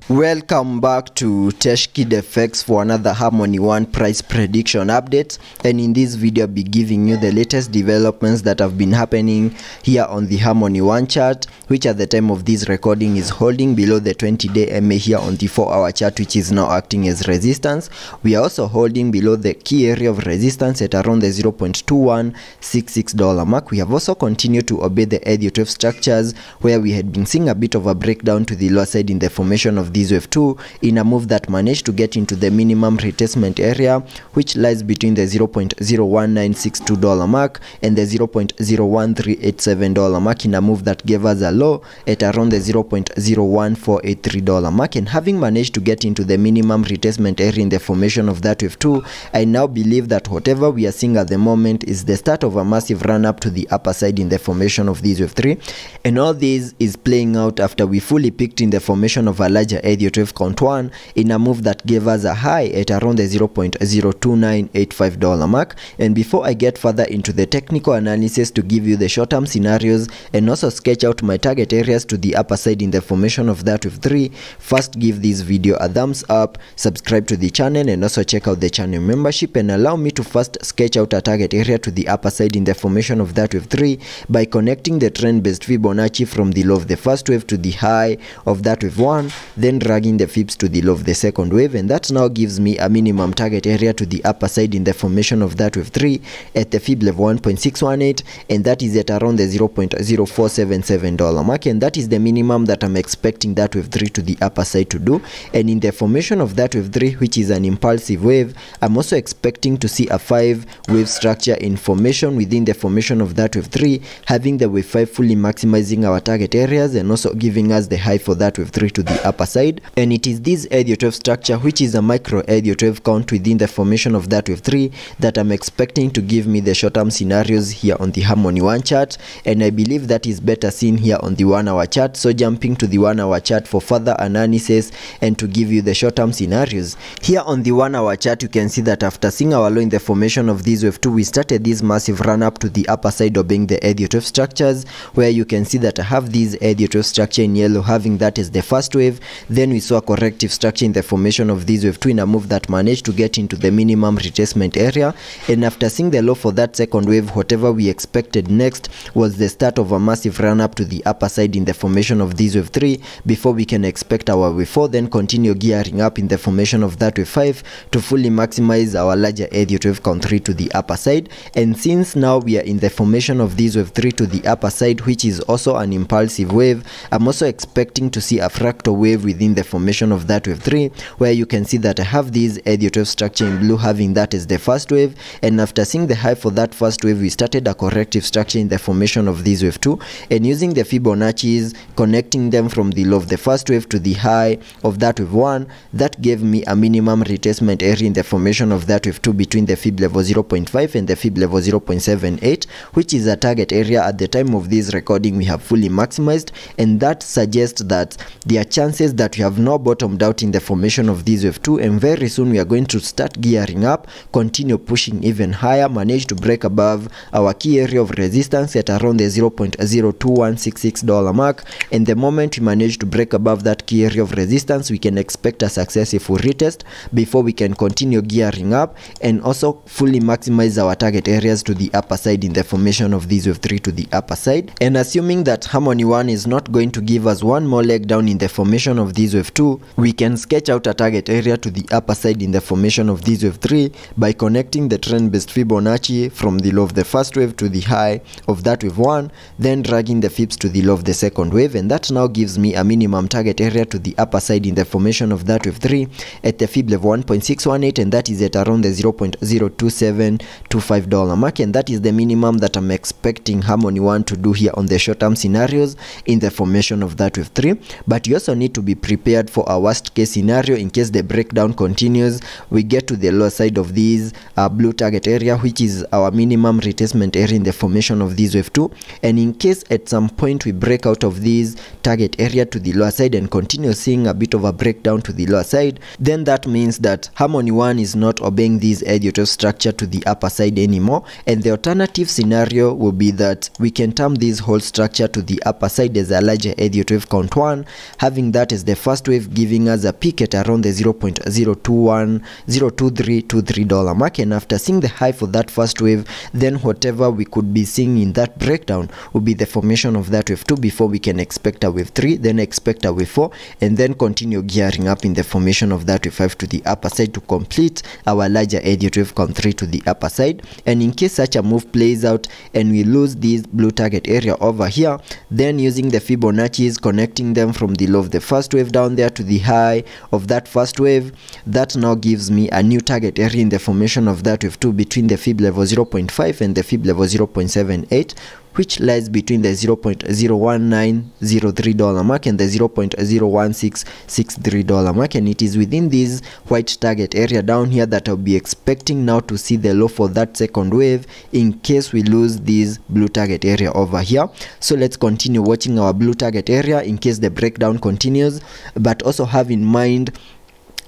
Welcome back to Teshkid FX for another Harmony 1 price prediction update, and in this video I'll be giving you the latest developments that have been happening here on the Harmony 1 chart, which at the time of this recording is holding below the 20-day MA here on the 4-hour chart, which is now acting as resistance. We are also holding below the key area of resistance at around the $0.2166 mark. We have also continued to obey the Elliot wave structures, where we had been seeing a bit of a breakdown to the lower side in the formation of this wave 2 in a move that managed to get into the minimum retracement area, which lies between the $0.01962 mark and the $0.01387 mark, in a move that gave us a low at around the $0.01483 mark. And having managed to get into the minimum retracement area in the formation of that wave 2, I now believe that whatever we are seeing at the moment is the start of a massive run up to the upper side in the formation of this wave 3, and all this is playing out after we fully peaked in the formation of a larger Elliot wave count 1 in a move that gave us a high at around the $0.02985 mark. And before I get further into the technical analysis to give you the short-term scenarios and also sketch out my target areas to the upper side in the formation of that wave 3, first give this video a thumbs up, subscribe to the channel, and also check out the channel membership, and allow me to first sketch out a target area to the upper side in the formation of that wave 3 by connecting the trend-based Fibonacci from the low of the first wave to the high of that wave 1, then dragging the fibs to the low of the second wave, and that now gives me a minimum target area to the upper side in the formation of that wave 3 at the fib level 1.618, and that is at around the $0.0477 mark, and that is the minimum that I'm expecting that wave 3 to the upper side to do. And in the formation of that wave 3, which is an impulsive wave, I'm also expecting to see a 5-wave structure in formation within the formation of that wave 3, having the wave 5 fully maximizing our target areas and also giving us the high for that wave 3 to the upper side. And it is this Elliot wave structure, which is a micro Elliot wave count within the formation of that wave 3, that I'm expecting to give me the short-term scenarios here on the Harmony 1 chart, and I believe that is better seen here on the 1-hour chart. So jumping to the 1-hour chart for further analysis and to give you the short-term scenarios. Here on the 1-hour chart, you can see that after seeing our low in the formation of this wave 2, we started this massive run up to the upper side obeying the Elliot wave structures, where you can see that I have this Elliot wave structure in yellow, having that as the first wave. Then we saw a corrective structure in the formation of this wave 2 in a move that managed to get into the minimum retracement area, and after seeing the low for that second wave, whatever we expected next was the start of a massive run up to the upper side in the formation of this wave 3 before we can expect our wave 4, then continue gearing up in the formation of that wave 5 to fully maximize our larger Elliot wave count 3 to the upper side. And since now we are in the formation of this wave 3 to the upper side, which is also an impulsive wave, I'm also expecting to see a fractal wave within the formation of that wave 3, where you can see that I have this Elliot wave structure in blue, having that as the first wave. And after seeing the high for that first wave, we started a corrective structure in the formation of this wave 2, and using the Fibonacci's, connecting them from the low of the first wave to the high of that wave 1, that gave me a minimum retracement area in the formation of that wave 2 between the fib level 0.5 and the fib level 0.78, which is a target area at the time of this recording we have fully maximized. And that suggests that there are chances that we have now bottomed out in the formation of this wave 2, and very soon we are going to start gearing up, continue pushing even higher, manage to break above our key area of resistance at around the $0.02166 mark. And the moment we manage to break above that key area of resistance, we can expect a successful retest before we can continue gearing up and also fully maximize our target areas to the upper side in the formation of this wave 3 to the upper side. And assuming that Harmony 1 is not going to give us one more leg down in the formation of this wave 2, we can sketch out a target area to the upper side in the formation of this wave 3 by connecting the trend-based Fibonacci from the low of the first wave to the high of that wave 1, then dragging the fibs to the low of the second wave, and that now gives me a minimum target area to the upper side in the formation of that wave 3 at the fib level 1.618, and that is at around the $0.02725 mark, and that is the minimum that I'm expecting Harmony 1 to do here on the short-term scenarios in the formation of that wave 3. But you also need to be prepared for a worst case scenario in case the breakdown continues. We get to the lower side of this blue target area, which is our minimum retracement area in the formation of this wave 2, and in case at some point we break out of this target area to the lower side and continue seeing a bit of a breakdown to the lower side, then that means that Harmony 1 is not obeying this Elliot wave structure to the upper side anymore, and the alternative scenario will be that we can term this whole structure to the upper side as a larger Elliot wave count 1, having that as the first wave, giving us a peak at around the $0.02323 mark. And after seeing the high for that first wave, then whatever we could be seeing in that breakdown will be the formation of that wave 2 before we can expect a wave 3, then expect a wave 4, and then continue gearing up in the formation of that wave 5 to the upper side to complete our larger Elliot wave count 3 to the upper side. And in case such a move plays out and we lose this blue target area over here, then using the Fibonacci's, connecting them from the low of the first wave down there to the high of that first wave, that now gives me a new target area in the formation of that wave 2 between the fib level 0.5 and the fib level 0.78, which lies between the $0.01903 mark and the $0.01663 mark. And it is within this white target area down here that I'll be expecting now to see the low for that second wave in case we lose this blue target area over here. So let's continue watching our blue target area in case the breakdown continues, but also have in mind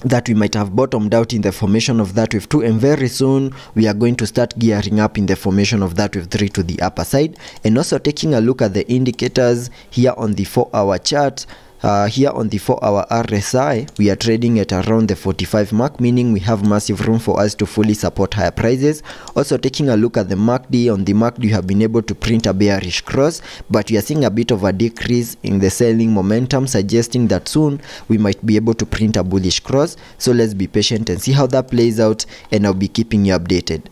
that we might have bottomed out in the formation of that wave 2, and very soon we are going to start gearing up in the formation of that wave 3 to the upper side. And also taking a look at the indicators here on the 4-hour chart. Here on the 4-hour RSI, we are trading at around the 45 mark, meaning we have massive room for us to fully support higher prices. Also taking a look at the MACD, on the MACD we have been able to print a bearish cross, but we are seeing a bit of a decrease in the selling momentum, suggesting that soon we might be able to print a bullish cross. So let's be patient and see how that plays out, and I'll be keeping you updated.